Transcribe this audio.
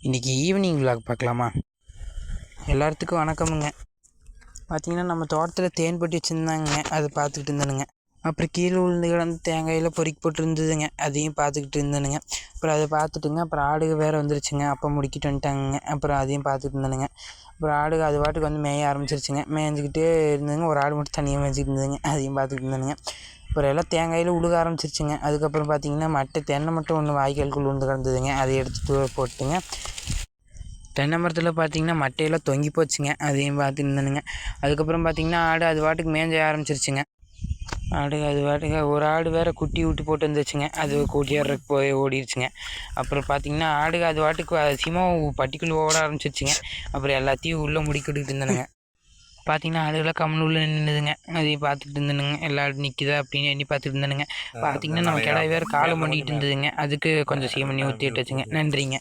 இன்றைக்கி evening vlog பார்க்கலாமா? எல்லாத்துக்கும் வணக்கமுங்க. பார்த்திங்கன்னா நம்ம தோட்டத்தில் தேன் பட்டி வச்சுருந்தாங்க, அதை பார்த்துக்கிட்டு இருந்தேனுங்க. அப்புறம் கீழே விழுந்து கிடந்து தேங்காயில் பொறுக்கி போட்டுருந்ததுங்க, அதையும் பார்த்துக்கிட்டு இருந்தேனுங்க. அப்புறம் அதை பார்த்துட்டுங்க, அப்புறம் ஆடுக வேறு வந்துருச்சுங்க, அப்போ முடிக்கிட்டு வந்துட்டாங்க. அப்புறம் அதையும் பார்த்துட்டு இருந்தேனுங்க. அப்புறம் ஆடுக அது பாட்டுக்கு வந்து மேய ஆரம்பிச்சிருச்சுங்க. மேய்ஞ்சிக்கிட்டே இருந்ததுங்க. ஒரு ஆடு மட்டும் தனியாக மேய்ஞ்சிக்கிட்டு இருந்ததுங்க, அதையும் பார்த்துக்கிட்டு இருந்தேனுங்க. அப்புறம் எல்லாம் தேங்காயில் உழுக ஆரம்பிச்சிருச்சுங்க. அதுக்கப்புறம் பார்த்திங்கன்னா தென்னை மட்டும் ஒன்று வாய்க்காலுக்குள்ள விழுந்து கிடந்ததுங்க, அதை எடுத்து போட்டுங்க. தென்னை மரத்தில் பார்த்திங்கன்னா மட்டையெல்லாம் தொங்கி போச்சுங்க, அதையும் பார்த்துட்டு இருந்தேனுங்க. அதுக்கப்புறம் பார்த்திங்கன்னா ஆடு அது பாட்டுக்கு மேய்ஞ்ச ஆரம்பிச்சிருச்சுங்க. ஆடு அது பாட்டுக்கு ஒரு ஆடு வேறு குட்டி விட்டு போட்டு வந்துச்சுங்க, அது கூட்டியாடுறதுக்கு போய் ஓடிடுச்சுங்க. அப்புறம் பார்த்திங்கன்னா ஆடு அது பாட்டுக்கு அதிகமாக பட்டிக்குள்ளே ஓட ஆரம்பிச்சிருச்சுங்க. அப்புறம் எல்லாத்தையும் உள்ளே முடிக்கிட்டு இருந்தேனுங்க. பார்த்திங்கன்னா ஆடுகளாம் கம்முன்னு உள்ளே நின்றுதுங்க, அதையும் பார்த்துட்டு இருந்தேனுங்க. எல்லா ஆடு நிற்கிதா அப்படின்னு எண்ணி பார்த்துட்டு இருந்தேனுங்க. பார்த்திங்கன்னா நம்ம கிடாய் வேறு காலை மண்டிக்கிட்டு இருந்ததுங்க, அதுக்கு கொஞ்சம் சீமண்ணி ஊற்றி விட்டுச்சுங்க. நன்றிங்க.